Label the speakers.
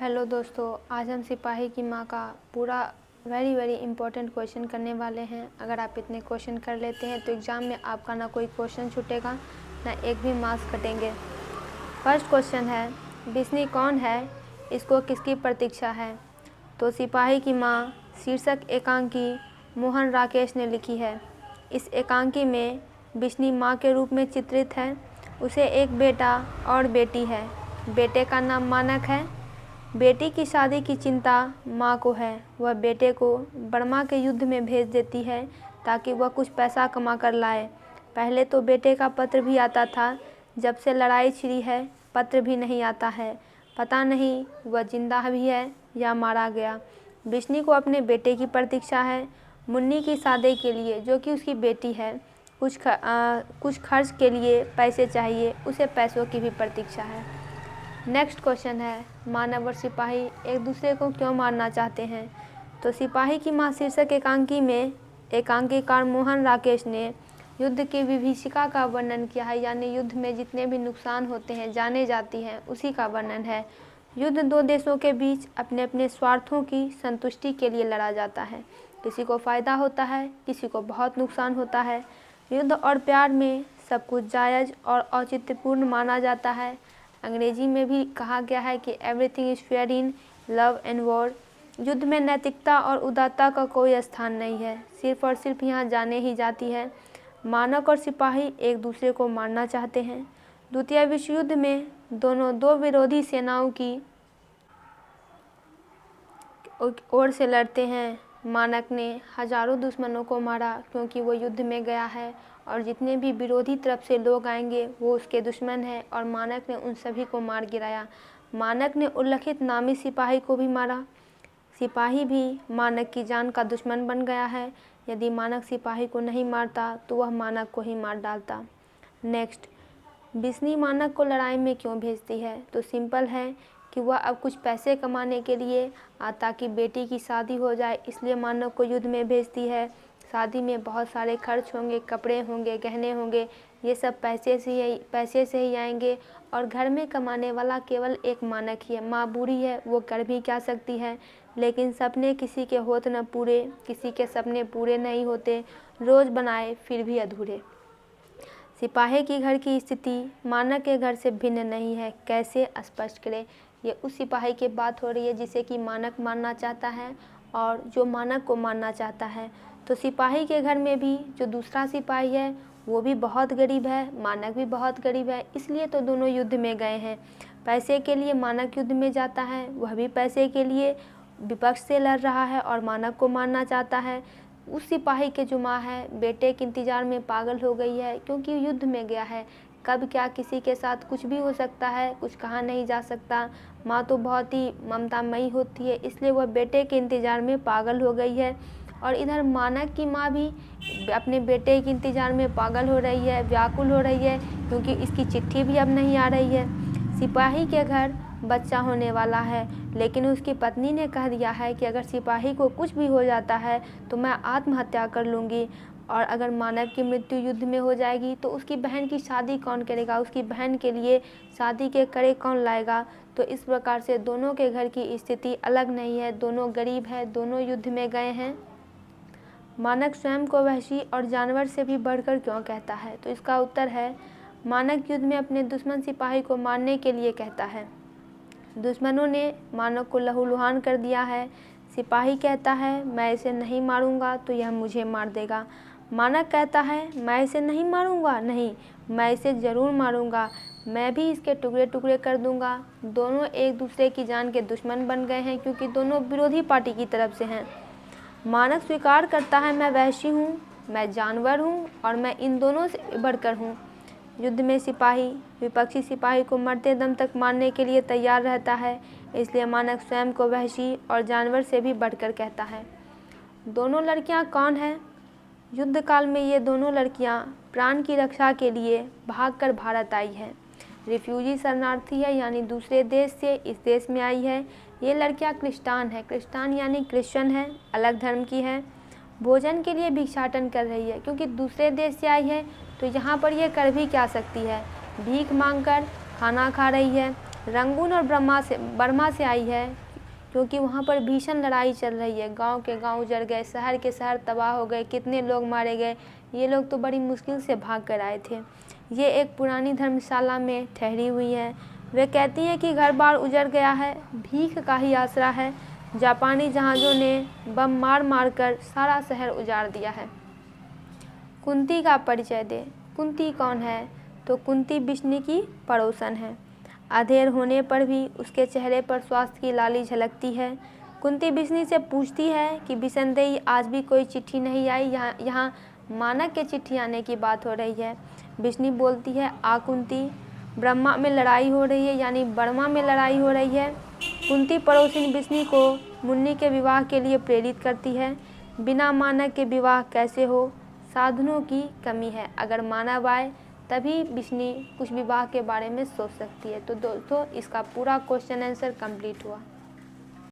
Speaker 1: Hello दोस्तों, आज हम सिपाही की माँ का पूरा वेरी इंपॉर्टेंट क्वेश्चन करने वाले हैं। अगर आप इतने क्वेश्चन कर लेते हैं तो एग्ज़ाम में आपका ना कोई क्वेश्चन छूटेगा ना एक भी मार्क्स कटेंगे। फर्स्ट क्वेश्चन है, बिस्नी कौन है, इसको किसकी प्रतीक्षा है? तो सिपाही की माँ शीर्षक एकांकी मोहन राकेश ने लिखी है। इस एकांकी में बिस्नी माँ के रूप में चित्रित है। उसे एक बेटा और बेटी है। बेटे का नाम मानक है। बेटी की शादी की चिंता माँ को है। वह बेटे को बर्मा के युद्ध में भेज देती है ताकि वह कुछ पैसा कमा कर लाए। पहले तो बेटे का पत्र भी आता था, जब से लड़ाई छिड़ी है पत्र भी नहीं आता है। पता नहीं वह जिंदा भी है या मारा गया। बिस्नी को अपने बेटे की प्रतीक्षा है। मुन्नी की शादी के लिए, जो कि उसकी बेटी है, कुछ खर्च के लिए पैसे चाहिए। उसे पैसों की भी प्रतीक्षा है। नेक्स्ट क्वेश्चन है, मानव और सिपाही एक दूसरे को क्यों मारना चाहते हैं? तो सिपाही की माँ शीर्षक एकांकी में एकांकीकार मोहन राकेश ने युद्ध की विभीषिका का वर्णन किया है, यानी युद्ध में जितने भी नुकसान होते हैं, जाने जाती हैं, उसी का वर्णन है। युद्ध दो देशों के बीच अपने अपने स्वार्थों की संतुष्टि के लिए लड़ा जाता है। किसी को फ़ायदा होता है, किसी को बहुत नुकसान होता है। युद्ध और प्यार में सब कुछ जायज़ और औचित्यपूर्ण माना जाता है। अंग्रेजी में भी कहा गया है कि everything is fair in love and war. युद्ध में नैतिकता और उदारता का कोई स्थान नहीं है, सिर्फ और सिर्फ यहाँ जाने ही जाती है। मानक और सिपाही एक दूसरे को मारना चाहते हैं। द्वितीय विश्व युद्ध में दो विरोधी सेनाओं की ओर से लड़ते हैं। मानक ने हजारों दुश्मनों को मारा क्योंकि वो युद्ध में गया है और जितने भी विरोधी तरफ से लोग आएंगे वो उसके दुश्मन हैं, और मानक ने उन सभी को मार गिराया। मानक ने उल्लिखित नामी सिपाही को भी मारा। सिपाही भी मानक की जान का दुश्मन बन गया है। यदि मानक सिपाही को नहीं मारता तो वह मानक को ही मार डालता। नेक्स्ट, बिस्नी मानक को लड़ाई में क्यों भेजती है? तो सिंपल है कि वह अब कुछ पैसे कमाने के लिए ताकि बेटी की शादी हो जाए, इसलिए मानक को युद्ध में भेजती है। शादी में बहुत सारे खर्च होंगे, कपड़े होंगे, गहने होंगे, ये सब पैसे से ही आएंगे, और घर में कमाने वाला केवल एक मानक ही है। माँ बूढ़ी है, वो कर भी क्या सकती है, लेकिन सपने किसी के होते न पूरे, किसी के सपने पूरे नहीं होते, रोज़ बनाए फिर भी अधूरे। सिपाही की घर की स्थिति मानक के घर से भिन्न नहीं है, कैसे स्पष्ट करें? ये उस सिपाही की बात हो रही है जिसे कि मानक मारना चाहता है और जो मानक को मारना चाहता है। तो सिपाही के घर में भी जो दूसरा सिपाही है वो भी बहुत गरीब है, मानक भी बहुत गरीब है, इसलिए तो दोनों युद्ध में गए हैं। पैसे के लिए मानक युद्ध में जाता है, वह भी पैसे के लिए विपक्ष से लड़ रहा है और मानक को मारना चाहता है। उस सिपाही के जो माँ है, बेटे के इंतज़ार में पागल हो गई है, क्योंकि युद्ध में गया है। कब क्या किसी के साथ कुछ भी हो सकता है, कुछ कहा नहीं जा सकता। माँ तो बहुत ही ममतामयी होती है, इसलिए वह बेटे के इंतज़ार में पागल हो गई है। और इधर मानक की माँ भी अपने बेटे के इंतज़ार में पागल हो रही है, व्याकुल हो रही है, क्योंकि इसकी चिट्ठी भी अब नहीं आ रही है। सिपाही के घर बच्चा होने वाला है, लेकिन उसकी पत्नी ने कह दिया है कि अगर सिपाही को कुछ भी हो जाता है तो मैं आत्महत्या कर लूँगी, और अगर मानक की मृत्यु युद्ध में हो जाएगी तो उसकी बहन की शादी कौन करेगा, उसकी बहन के लिए शादी के करे कौन लाएगा। तो इस प्रकार से दोनों के घर की स्थिति अलग नहीं है, दोनों गरीब है, दोनों युद्ध में गए हैं। मानक स्वयं को वहशी और जानवर से भी बढ़कर क्यों कहता है? तो इसका उत्तर है, मानक युद्ध में अपने दुश्मन सिपाही को मारने के लिए कहता है। दुश्मनों ने मानक को लहूलुहान कर दिया है। सिपाही कहता है, मैं इसे नहीं मारूंगा तो यह मुझे मार देगा। मानक कहता है, मैं इसे नहीं मारूंगा, नहीं, मैं इसे ज़रूर मारूंगा, मैं भी इसके टुकड़े टुकड़े कर दूंगा। दोनों एक दूसरे की जान के दुश्मन बन गए हैं, क्योंकि दोनों विरोधी पार्टी की तरफ से हैं। मानक स्वीकार करता है, मैं वहशी हूँ, मैं जानवर हूँ और मैं इन दोनों से बढ़कर हूँ। युद्ध में सिपाही विपक्षी सिपाही को मरते दम तक मारने के लिए तैयार रहता है, इसलिए मानक स्वयं को वहशी और जानवर से भी बढ़कर कहता है। दोनों लड़कियां कौन हैं? युद्ध काल में ये दोनों लड़कियां प्राण की रक्षा के लिए भागकर भारत आई हैं। रिफ्यूजी शरणार्थी है, यानी दूसरे देश से इस देश में आई है। ये लड़कियां क्रिस्टान है, क्रिस्टान यानी क्रिश्चियन है, अलग धर्म की है। भोजन के लिए भिक्षाटन कर रही है, क्योंकि दूसरे देश से आई है तो यहाँ पर ये कर भी क्या सकती है, भीख मांगकर खाना खा रही है। रंगून और बर्मा से आई है, क्योंकि वहाँ पर भीषण लड़ाई चल रही है। गांव के गांव उजड़ गए, शहर के शहर तबाह हो गए, कितने लोग मारे गए। ये लोग तो बड़ी मुश्किल से भाग कर आए थे। ये एक पुरानी धर्मशाला में ठहरी हुई है। वे कहती हैं कि घर बार उजड़ गया है, भीख का ही आसरा है। जापानी जहाज़ों ने बम मार मार कर सारा शहर उजाड़ दिया है। कुंती का परिचय दे। कुंती कौन है? तो कुंती बिष्णु की पड़ोसन है। अधेर होने पर भी उसके चेहरे पर स्वास्थ्य की लाली झलकती है। कुंती बिष्णु से पूछती है कि बिसंदेई आज भी कोई चिट्ठी नहीं आई, यहाँ मानक के चिट्ठी आने की बात हो रही है। बिष्णु बोलती है, आ कुंती, ब्रह्मा में लड़ाई हो रही है, यानी बर्मा में लड़ाई हो रही है। कुंती पड़ोसिन बिष्णु को मुन्नी के विवाह के लिए प्रेरित करती है। बिना मानक के विवाह कैसे हो? साधनों की कमी है। अगर मानव आए तभी बिष्णु कुछ विवाह के बारे में सोच सकती है। तो दोस्तों, इसका पूरा क्वेश्चन आंसर कंप्लीट हुआ।